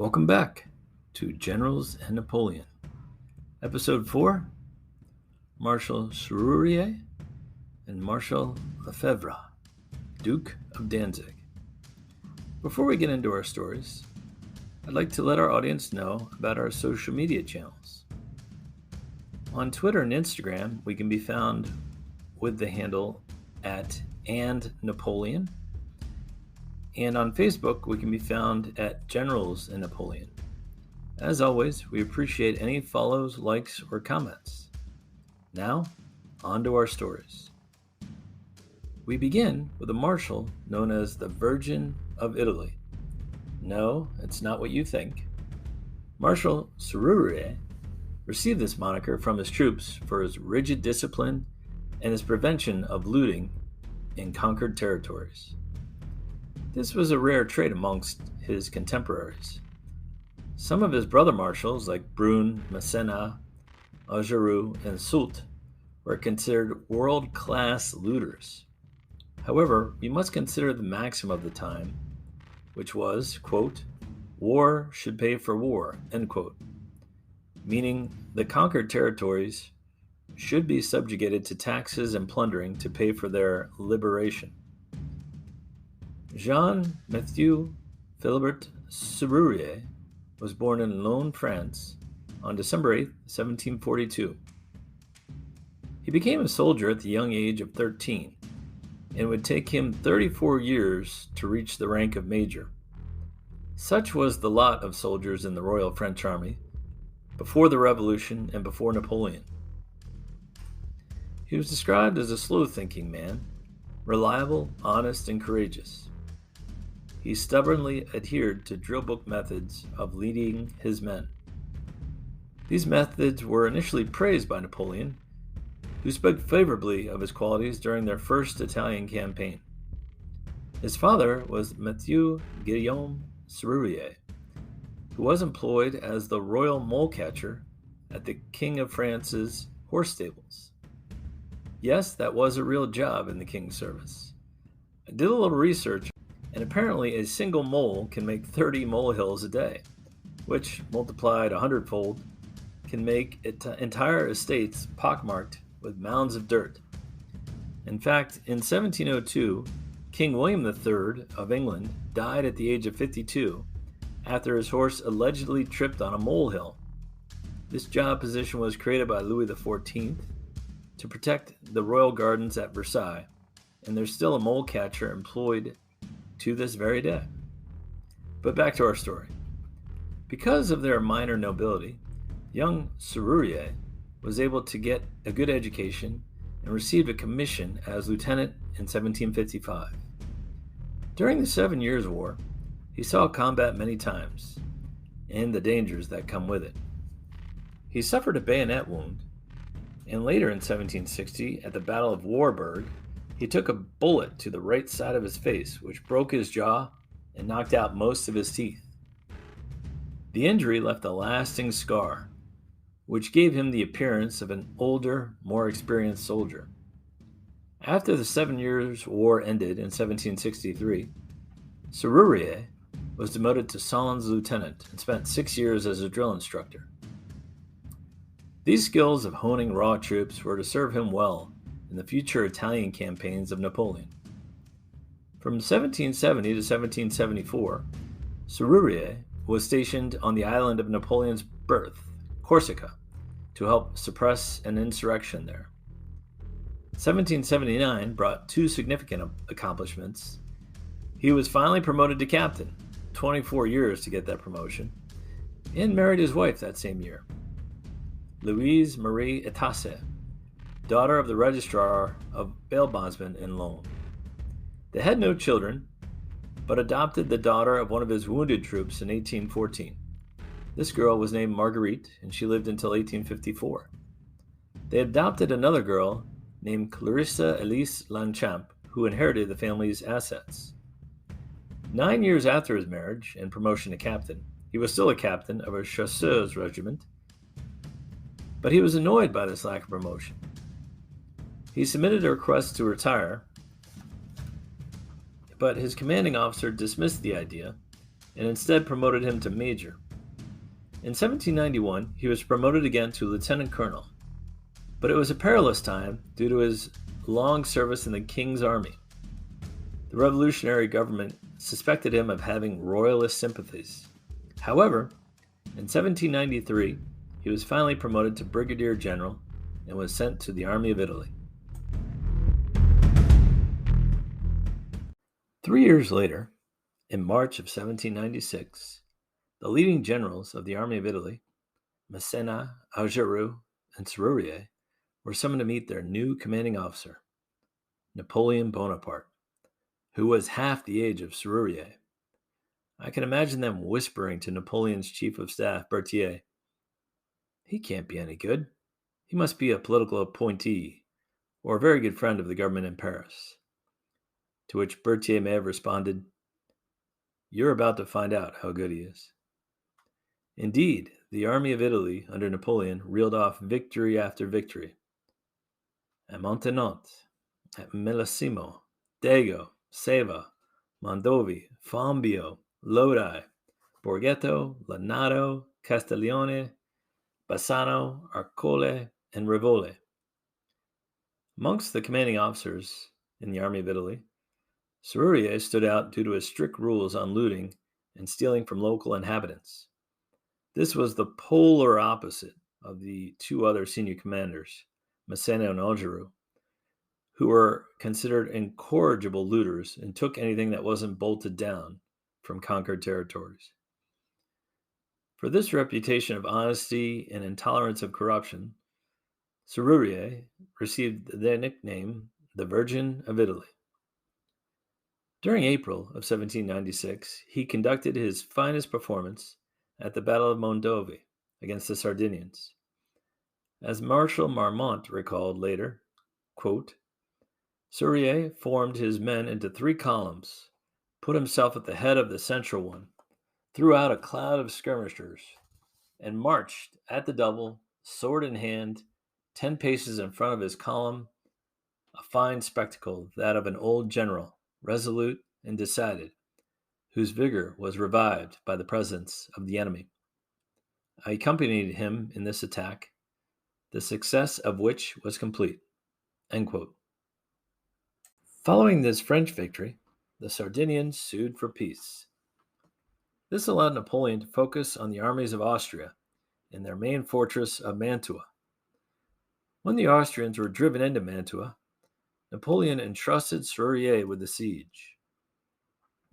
Welcome back to Generals and Napoleon. Episode 4, Marshal Serurier and Marshal Lefebvre, Duke of Danzig. Before we get into our stories, I'd like to let our audience know about our social media channels. On Twitter and Instagram, we can be found with the handle @andNapoleon. And on Facebook, we can be found at Generals and Napoleon. As always, we appreciate any follows, likes, or comments. Now, on to our stories. We begin with a marshal known as the Virgin of Italy. No, it's not what you think. Marshal Sérurier received this moniker from his troops for his rigid discipline and his prevention of looting in conquered territories. This was a rare trait amongst his contemporaries. Some of his brother marshals, like Brune, Massena, Augereau, and Soult, were considered world-class looters. However, we must consider the maxim of the time, which was, quote, "War should pay for war," end quote, meaning the conquered territories should be subjugated to taxes and plundering to pay for their liberation. Jean-Mathieu-Philibert Sérurier was born in Lyon, France, on December 8, 1742. He became a soldier at the young age of 13, and it would take him 34 years to reach the rank of major. Such was the lot of soldiers in the Royal French Army before the Revolution and before Napoleon. He was described as a slow-thinking man, reliable, honest, and courageous. He stubbornly adhered to drill book methods of leading his men. These methods were initially praised by Napoleon, who spoke favorably of his qualities during their first Italian campaign. His father was Mathieu Guillaume Sérurier, who was employed as the royal mole catcher at the King of France's horse stables. Yes, that was a real job in the king's service. I did a little research, and apparently a single mole can make 30 molehills a day, which, multiplied 100-fold, can make entire estates pockmarked with mounds of dirt. In fact, in 1702, King William III of England died at the age of 52 after his horse allegedly tripped on a molehill. This job position was created by Louis XIV to protect the royal gardens at Versailles, and there's still a mole catcher employed to this very day. But back to our story. Because of their minor nobility, young Sérurier was able to get a good education and received a commission as lieutenant in 1755. During the 7 Years' War, he saw combat many times and the dangers that come with it. He suffered a bayonet wound, and later in 1760, at the Battle of Warburg, he took a bullet to the right side of his face, which broke his jaw and knocked out most of his teeth. The injury left a lasting scar, which gave him the appearance of an older, more experienced soldier. After the 7 Years' War ended in 1763, Sérurier was demoted to Solon's lieutenant and spent 6 years as a drill instructor. These skills of honing raw troops were to serve him well in the future Italian campaigns of Napoleon. From 1770 to 1774, Sérurier was stationed on the island of Napoleon's birth, Corsica, to help suppress an insurrection there. 1779 brought two significant accomplishments. He was finally promoted to captain, 24 years to get that promotion, and married his wife that same year, Louise Marie Etasse, daughter of the registrar of bail bondsmen in Lyon. They had no children, but adopted the daughter of one of his wounded troops in 1814. This girl was named Marguerite, and she lived until 1854. They adopted another girl named Clarissa Elise Lanchamp, who inherited the family's assets. 9 years after his marriage and promotion to captain, he was still a captain of a chasseurs regiment, but he was annoyed by this lack of promotion. He submitted a request to retire, but his commanding officer dismissed the idea and instead promoted him to major. In 1791, he was promoted again to lieutenant colonel, but it was a perilous time due to his long service in the king's army. The revolutionary government suspected him of having royalist sympathies. However, in 1793, he was finally promoted to brigadier general and was sent to the Army of Italy. 3 years later, in March of 1796, the leading generals of the Army of Italy, Massena, Augereau, and Serurier, were summoned to meet their new commanding officer, Napoleon Bonaparte, who was half the age of Serurier. I can imagine them whispering to Napoleon's chief of staff, Berthier, "He can't be any good. He must be a political appointee or a very good friend of the government in Paris." To which Berthier may have responded, "You're about to find out how good he is." Indeed, the Army of Italy under Napoleon reeled off victory after victory. At Montenot, at Millesimo, Dago, Seva, Mondovi, Fombio, Lodi, Borghetto, Lanato, Castiglione, Bassano, Arcole, and Rivoli. Amongst the commanding officers in the Army of Italy, Serurier stood out due to his strict rules on looting and stealing from local inhabitants. This was the polar opposite of the two other senior commanders, Massena and Augereau, who were considered incorrigible looters and took anything that wasn't bolted down from conquered territories. For this reputation of honesty and intolerance of corruption, Serurier received the nickname the Virgin of Italy. During April of 1796, he conducted his finest performance at the Battle of Mondovi against the Sardinians. As Marshal Marmont recalled later, quote, "Serurier formed his men into 3 columns, put himself at the head of the central one, threw out a cloud of skirmishers, and marched at the double, sword in hand, 10 paces in front of his column, a fine spectacle, that of an old general, resolute and decided, whose vigor was revived by the presence of the enemy. I accompanied him in this attack, the success of which was complete." End quote. Following this French victory, the Sardinians sued for peace. This allowed Napoleon to focus on the armies of Austria in their main fortress of Mantua. When the Austrians were driven into Mantua, Napoleon entrusted Serurier with the siege.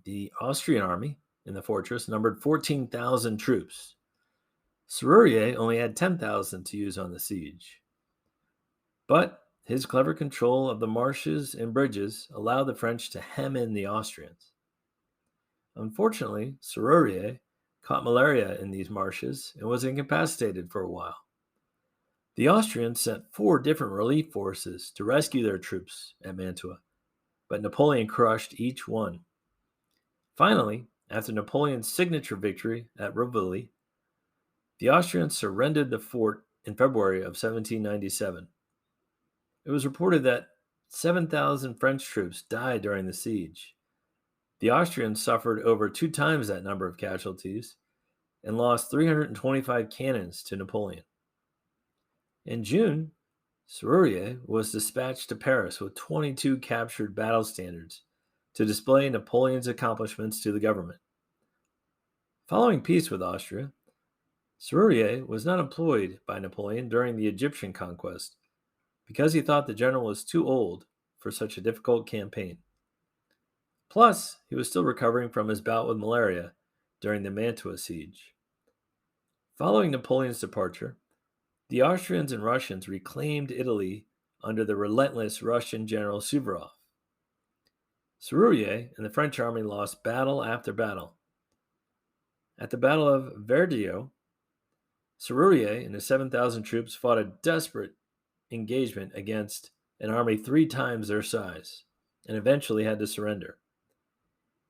The Austrian army in the fortress numbered 14,000 troops. Serurier only had 10,000 to use on the siege. But his clever control of the marshes and bridges allowed the French to hem in the Austrians. Unfortunately, Serurier caught malaria in these marshes and was incapacitated for a while. The Austrians sent 4 different relief forces to rescue their troops at Mantua, but Napoleon crushed each one. Finally, after Napoleon's signature victory at Rivoli, the Austrians surrendered the fort in February of 1797. It was reported that 7,000 French troops died during the siege. The Austrians suffered over 2 times that number of casualties and lost 325 cannons to Napoleon. In June, Serurier was dispatched to Paris with 22 captured battle standards to display Napoleon's accomplishments to the government. Following peace with Austria, Serurier was not employed by Napoleon during the Egyptian conquest because he thought the general was too old for such a difficult campaign. Plus, he was still recovering from his bout with malaria during the Mantua siege. Following Napoleon's departure, the Austrians and Russians reclaimed Italy under the relentless Russian general Suvorov. Serurier and the French army lost battle after battle. At the Battle of Verdun, Serurier and his 7,000 troops fought a desperate engagement against an army 3 times their size and eventually had to surrender.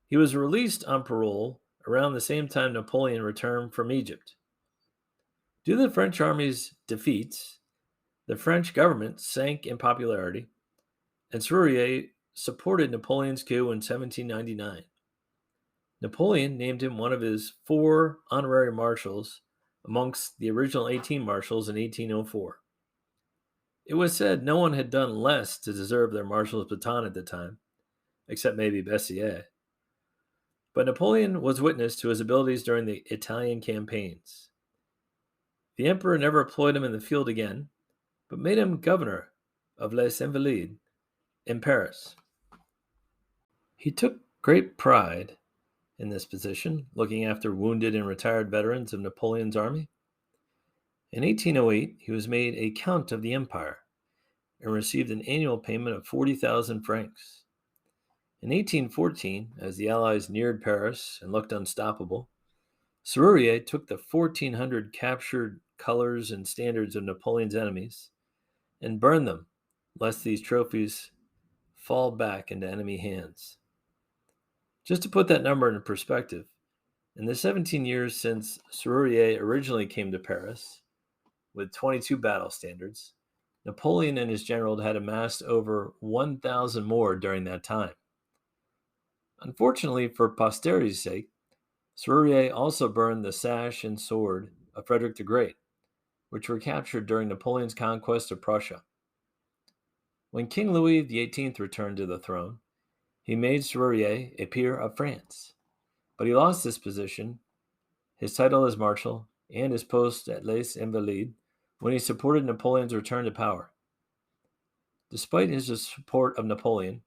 He was released on parole around the same time Napoleon returned from Egypt. Due to the French army's defeats, the French government sank in popularity, and Serurier supported Napoleon's coup in 1799. Napoleon named him one of his 4 honorary marshals amongst the original 18 marshals in 1804. It was said no one had done less to deserve their marshal's baton at the time, except maybe Bessières. But Napoleon was witness to his abilities during the Italian campaigns. The emperor never employed him in the field again, but made him governor of Les Invalides in Paris. He took great pride in this position, looking after wounded and retired veterans of Napoleon's army. In 1808, he was made a count of the empire and received an annual payment of 40,000 francs. In 1814, as the Allies neared Paris and looked unstoppable, Serurier took the 1,400 captured colors and standards of Napoleon's enemies and burned them, lest these trophies fall back into enemy hands. Just to put that number into perspective, in the 17 years since Serurier originally came to Paris, with 22 battle standards, Napoleon and his general had amassed over 1,000 more during that time. Unfortunately, for posterity's sake, Serurier also burned the sash and sword of Frederick the Great, which were captured during Napoleon's conquest of Prussia. When King Louis XVIII returned to the throne, he made Serurier a peer of France, but he lost this position, his title as Marshal, and his post at Les Invalides when he supported Napoleon's return to power. Despite his support of Napoleon,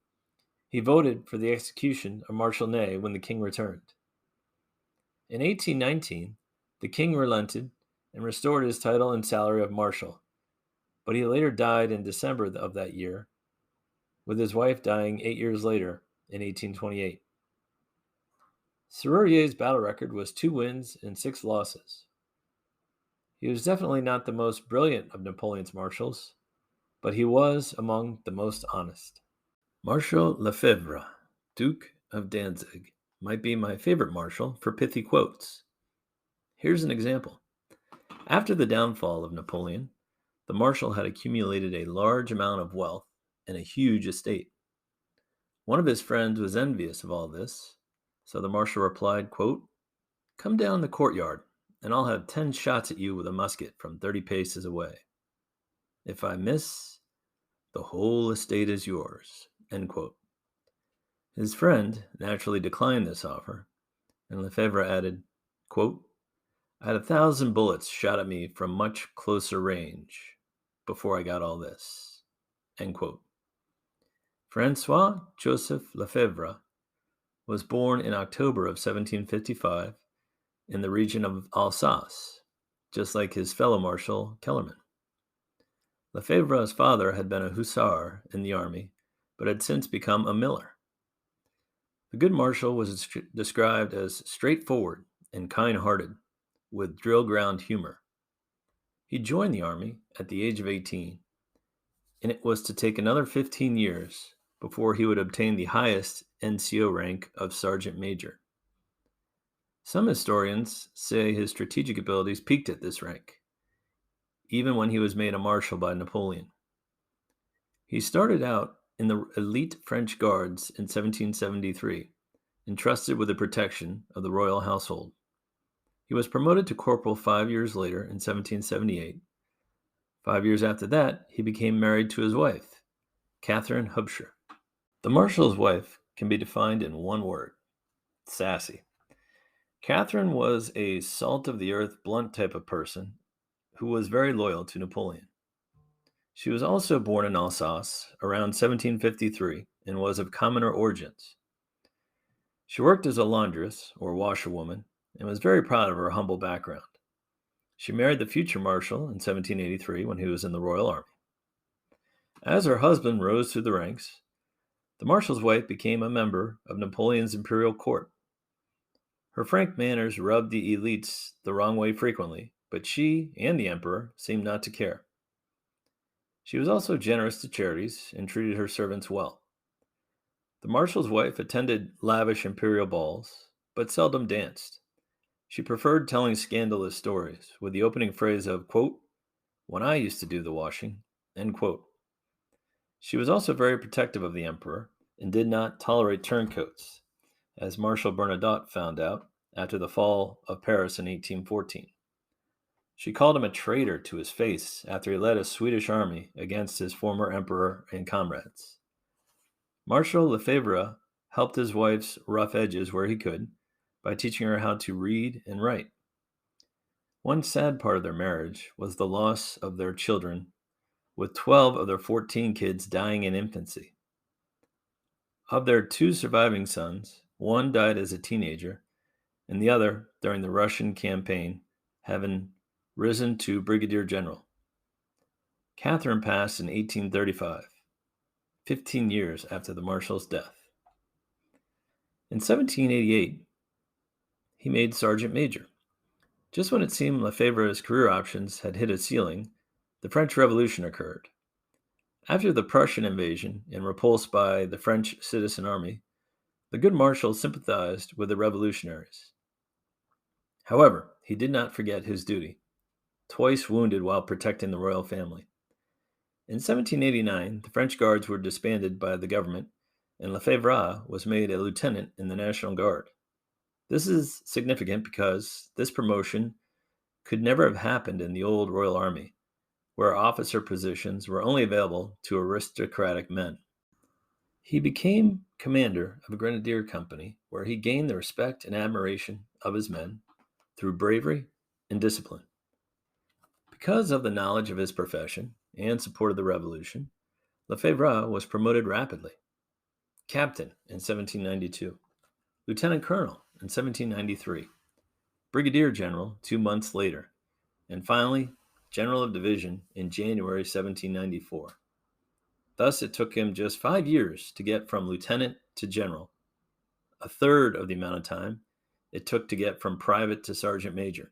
he voted for the execution of Marshal Ney when the king returned. In 1819, the king relented and restored his title and salary of Marshal, but he later died in December of that year, with his wife dying 8 years later in 1828. Serurier's battle record was 2 wins and 6 losses. He was definitely not the most brilliant of Napoleon's marshals, but he was among the most honest. Marshal Lefebvre, Duke of Danzig, might be my favorite marshal for pithy quotes. Here's an example. After the downfall of Napoleon, the marshal had accumulated a large amount of wealth and a huge estate. One of his friends was envious of all this, so the marshal replied, quote, "Come down the courtyard, and I'll have 10 shots at you with a musket from 30 paces away. If I miss, the whole estate is yours." End quote. His friend naturally declined this offer, and Lefebvre added, quote, "I had 1,000 bullets shot at me from much closer range before I got all this." End quote. François-Joseph Lefebvre was born in October of 1755 in the region of Alsace, just like his fellow Marshal Kellerman. Lefebvre's father had been a hussar in the army, but had since become a miller. The good marshal was described as straightforward and kind-hearted, with drill-ground humor. He joined the army at the age of 18, and it was to take another 15 years before he would obtain the highest NCO rank of sergeant major. Some historians say his strategic abilities peaked at this rank, even when he was made a marshal by Napoleon. He started out in the elite French Guards in 1773, entrusted with the protection of the royal household. He was promoted to corporal 5 years later in 1778. 5 years after that, he became married to his wife, Catherine Hubscher. The marshal's wife can be defined in one word: sassy. Catherine was a salt-of-the-earth, blunt type of person who was very loyal to Napoleon. She was also born in Alsace around 1753 and was of commoner origins. She worked as a laundress or washerwoman and was very proud of her humble background. She married the future marshal in 1783 when he was in the Royal Army. As her husband rose through the ranks, the marshal's wife became a member of Napoleon's imperial court. Her frank manners rubbed the elites the wrong way frequently, but she and the emperor seemed not to care. She was also generous to charities and treated her servants well. The marshal's wife attended lavish imperial balls, but seldom danced. She preferred telling scandalous stories, with the opening phrase of, quote, "When I used to do the washing," end quote. She was also very protective of the emperor and did not tolerate turncoats, as Marshal Bernadotte found out after the fall of Paris in 1814. She called him a traitor to his face after he led a Swedish army against his former emperor and comrades. Marshal Lefebvre helped his wife's rough edges where he could by teaching her how to read and write. One sad part of their marriage was the loss of their children, with 12 of their 14 kids dying in infancy. Of their two surviving sons, one died as a teenager, and the other during the Russian campaign, having risen to brigadier general. Catherine passed in 1835, 15 years after the marshal's death. In 1788, he made sergeant major. Just when it seemed Lefebvre's career options had hit a ceiling, the French Revolution occurred. After the Prussian invasion and repulsed by the French citizen army, the good marshal sympathized with the revolutionaries. However, he did not forget his duty, twice wounded while protecting the royal family. In 1789, the French guards were disbanded by the government, and Lefebvre was made a lieutenant in the National Guard. This is significant because this promotion could never have happened in the old Royal Army, where officer positions were only available to aristocratic men. He became commander of a grenadier company, where he gained the respect and admiration of his men through bravery and discipline. Because of the knowledge of his profession and support of the revolution, Lefebvre was promoted rapidly. Captain in 1792, lieutenant colonel in 1793, brigadier general 2 months later, and finally, general of division in January 1794. Thus, it took him just 5 years to get from lieutenant to general, a third of the amount of time it took to get from private to sergeant major.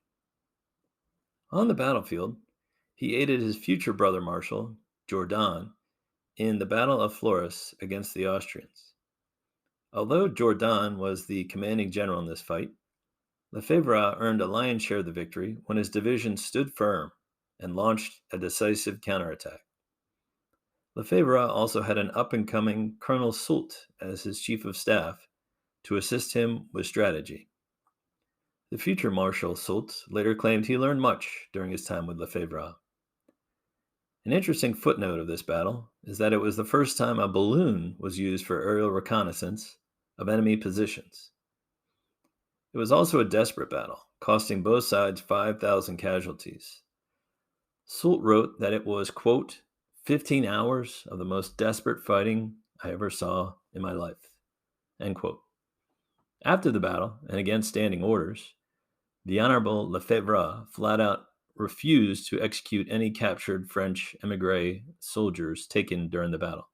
On the battlefield, he aided his future brother Marshal, Jourdan, in the Battle of Fleurus against the Austrians. Although Jourdan was the commanding general in this fight, Lefebvre earned a lion's share of the victory when his division stood firm and launched a decisive counterattack. Lefebvre also had an up-and-coming Colonel Soult as his chief of staff to assist him with strategy. The future Marshal Soult later claimed he learned much during his time with Lefebvre. An interesting footnote of this battle is that it was the first time a balloon was used for aerial reconnaissance of enemy positions. It was also a desperate battle, costing both sides 5,000 casualties. Soult wrote that it was, quote, 15 hours of the most desperate fighting I ever saw in my life, end quote. After the battle, and against standing orders, the Honorable Lefebvre flat out refused to execute any captured French émigré soldiers taken during the battle.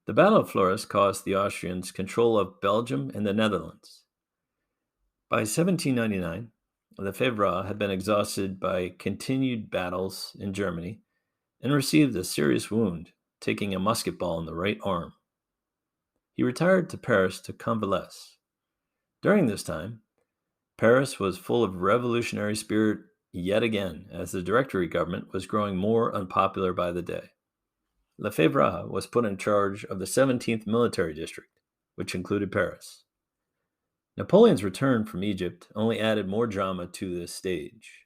The Battle of Fleurus cost the Austrians control of Belgium and the Netherlands. By 1799, Lefebvre had been exhausted by continued battles in Germany and received a serious wound, taking a musket ball in the right arm. He retired to Paris to convalesce. During this time, Paris was full of revolutionary spirit yet again, as the Directory government was growing more unpopular by the day. Lefebvre was put in charge of the 17th Military District, which included Paris. Napoleon's return from Egypt only added more drama to this stage.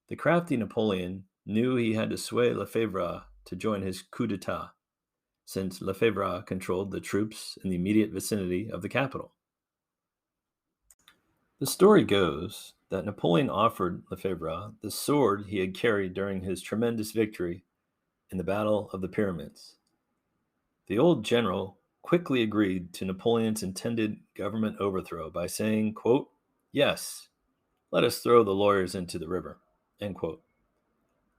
The crafty Napoleon knew he had to sway Lefebvre to join his coup d'etat, since Lefebvre controlled the troops in the immediate vicinity of the capital. The story goes that Napoleon offered Lefebvre the sword he had carried during his tremendous victory in the Battle of the Pyramids. The old general quickly agreed to Napoleon's intended government overthrow by saying, quote, "Yes, let us throw the lawyers into the river," end quote.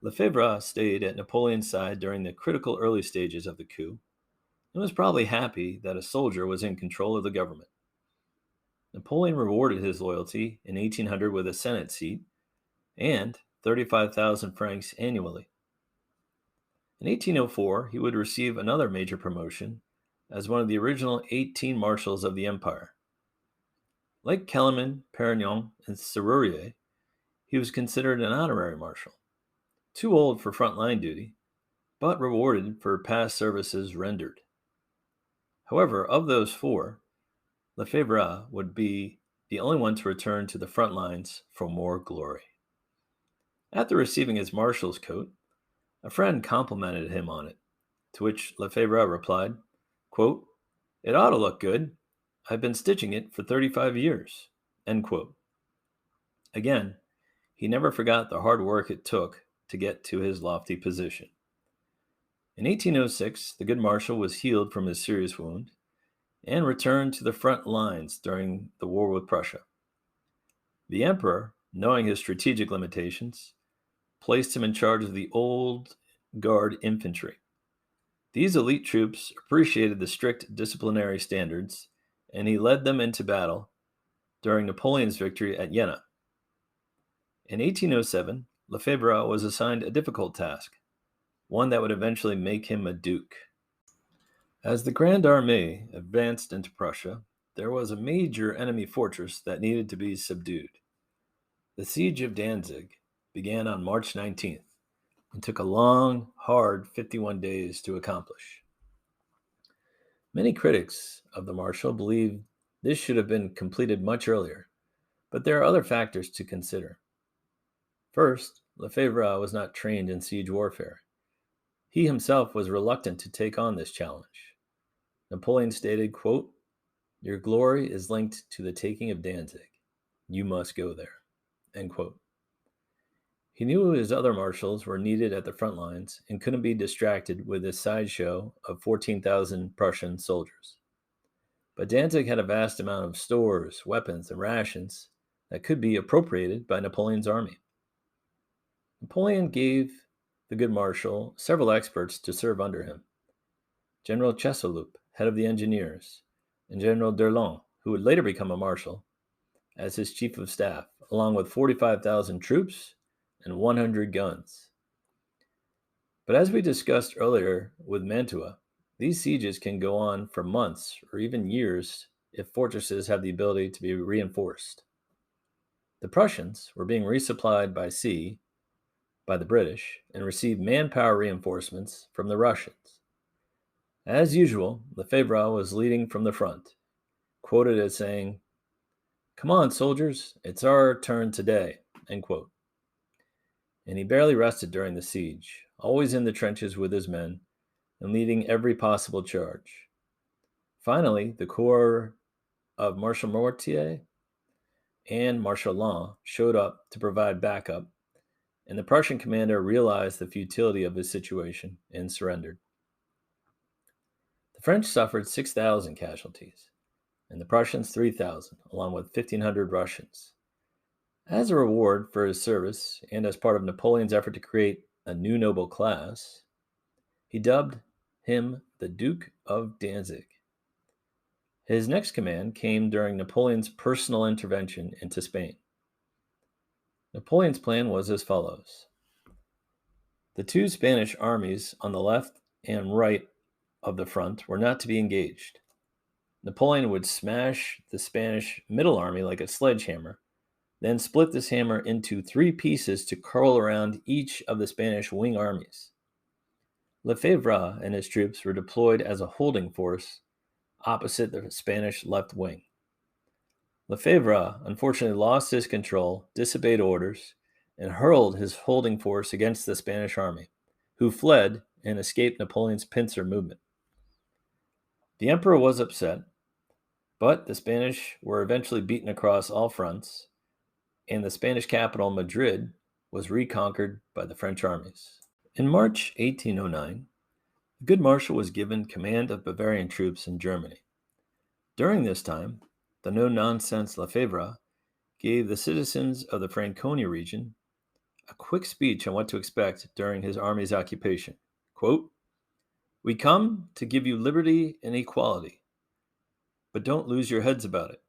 Lefebvre stayed at Napoleon's side during the critical early stages of the coup and was probably happy that a soldier was in control of the government. Napoleon rewarded his loyalty in 1800 with a Senate seat and 35,000 francs annually. In 1804, he would receive another major promotion as one of the original 18 marshals of the empire. Like Kellerman, Perignon, and Serurier, he was considered an honorary marshal, too old for frontline duty, but rewarded for past services rendered. However, of those four, Lefebvre would be the only one to return to the front lines for more glory. After receiving his marshal's coat, a friend complimented him on it, to which Lefebvre replied, quote, "It ought to look good. I've been stitching it for 35 years." End quote. Again, he never forgot the hard work it took to get to his lofty position. In 1806, the good marshal was healed from his serious wound and returned to the front lines during the war with Prussia. The emperor, knowing his strategic limitations, placed him in charge of the Old Guard infantry. These elite troops appreciated the strict disciplinary standards, and he led them into battle during Napoleon's victory at Jena. In 1807, Lefebvre was assigned a difficult task, one that would eventually make him a duke. As the Grand Armée advanced into Prussia, there was a major enemy fortress that needed to be subdued. The Siege of Danzig began on March 19th and took a long, hard 51 days to accomplish. Many critics of the Marshal believe this should have been completed much earlier, but there are other factors to consider. First, Lefebvre was not trained in siege warfare. He himself was reluctant to take on this challenge. Napoleon stated, quote, "Your glory is linked to the taking of Danzig. You must go there." End quote. He knew his other marshals were needed at the front lines and couldn't be distracted with this sideshow of 14,000 Prussian soldiers. But Danzig had a vast amount of stores, weapons, and rations that could be appropriated by Napoleon's army. Napoleon gave the good marshal several experts to serve under him. General Chasseloup, head of the engineers, and General d'Erlon, who would later become a marshal, as his chief of staff, along with 45,000 troops and 100 guns. But as we discussed earlier with Mantua, these sieges can go on for months or even years if fortresses have the ability to be reinforced. The Prussians were being resupplied by sea by the British and received manpower reinforcements from the Russians. As usual, Lefebvre was leading from the front, quoted as saying, "Come on, soldiers, it's our turn today," end quote. And he barely rested during the siege, always in the trenches with his men and leading every possible charge. Finally, the corps of Marshal Mortier and Marshal Lannes showed up to provide backup, and the Prussian commander realized the futility of his situation and surrendered. The French suffered 6,000 casualties, and the Prussians 3,000, along with 1,500 Russians. As a reward for his service, and as part of Napoleon's effort to create a new noble class, he dubbed him the Duke of Danzig. His next command came during Napoleon's personal intervention into Spain. Napoleon's plan was as follows. The two Spanish armies on the left and right of the front were not to be engaged. Napoleon would smash the Spanish middle army like a sledgehammer, then split this hammer into 3 pieces to curl around each of the Spanish wing armies. Lefebvre and his troops were deployed as a holding force opposite the Spanish left wing. Lefebvre unfortunately lost his control, disobeyed orders, and hurled his holding force against the Spanish army, who fled and escaped Napoleon's pincer movement. The emperor was upset, but the Spanish were eventually beaten across all fronts, and the Spanish capital, Madrid, was reconquered by the French armies. In March 1809, the good marshal was given command of Bavarian troops in Germany. During this time, the no-nonsense Lefebvre gave the citizens of the Franconia region a quick speech on what to expect during his army's occupation. Quote, "We come to give you liberty and equality, but don't lose your heads about it.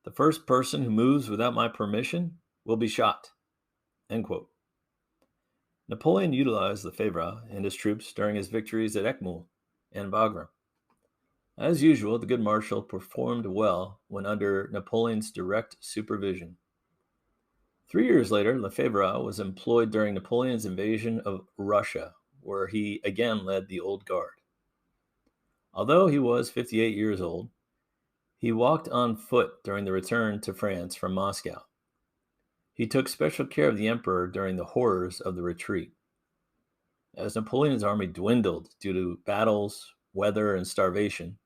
The first person who moves without my permission will be shot." End quote. Napoleon utilized Lefebvre and his troops during his victories at Eckmühl and Wagram. As usual, the good marshal performed well when under Napoleon's direct supervision. 3 years later, Lefebvre was employed during Napoleon's invasion of Russia, where he again led the Old Guard. Although he was 58 years old, He walked on foot during the return to France from Moscow. He took special care of the emperor during the horrors of the retreat. As Napoleon's army dwindled due to battles, weather, and starvation,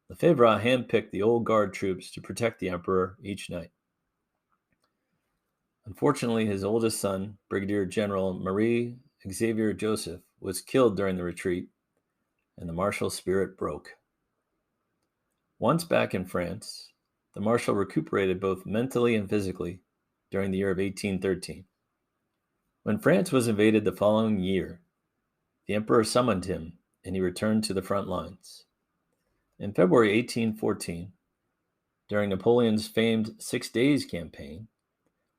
Lefebvre handpicked the old guard troops to protect the emperor each night. Unfortunately, his oldest son, Brigadier General Marie-Xavier Joseph, was killed during the retreat, and the martial spirit broke. Once back in France, the marshal recuperated both mentally and physically during the year of 1813. When France was invaded the following year, the emperor summoned him, and he returned to the front lines. In February 1814, during Napoleon's famed 6 Days campaign,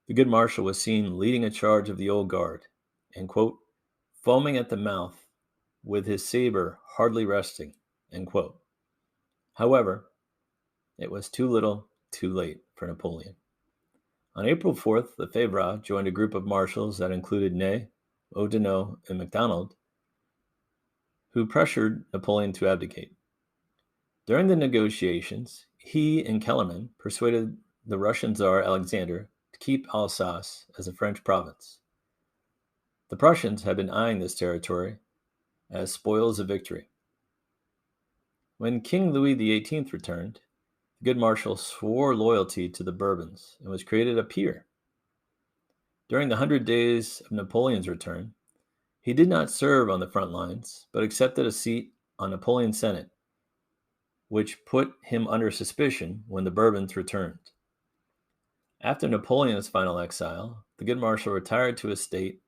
the good marshal was seen leading a charge of the old guard and, quote, foaming at the mouth with his saber hardly resting, end quote. However, it was too little, too late for Napoleon. On April 4th, Lefebvre joined a group of marshals that included Ney, Oudinot, and MacDonald, who pressured Napoleon to abdicate. During the negotiations, he and Kellerman persuaded the Russian Tsar Alexander to keep Alsace as a French province. The Prussians had been eyeing this territory as spoils of victory. When King Louis XVIII returned, the good marshal swore loyalty to the Bourbons and was created a peer. During the 100 days of Napoleon's return, he did not serve on the front lines, but accepted a seat on Napoleon's Senate, which put him under suspicion when the Bourbons returned. After Napoleon's final exile, the good marshal retired to his estate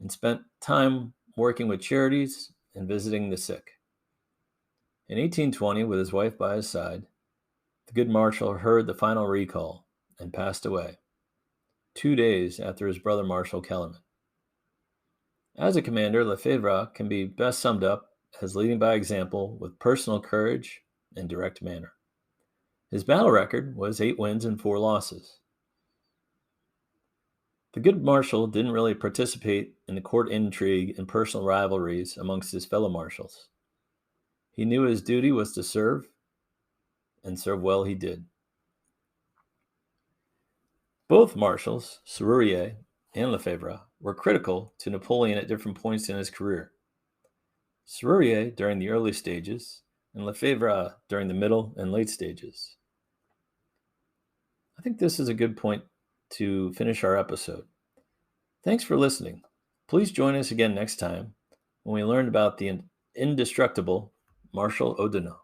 and spent time working with charities and visiting the sick. In 1820, with his wife by his side, the good marshal heard the final recall and passed away, 2 days after his brother Marshal Kellerman. As a commander, Lefebvre can be best summed up as leading by example with personal courage and direct manner. His battle record was 8 wins and 4 losses. The good marshal didn't really participate in the court intrigue and personal rivalries amongst his fellow marshals. He knew his duty was to serve, and serve well he did. Both marshals, Serurier and Lefebvre, were critical to Napoleon at different points in his career. Serurier during the early stages, and Lefebvre during the middle and late stages. I think this is a good point to finish our episode. Thanks for listening. Please join us again next time when we learn about the indestructible Marshal Oudinot.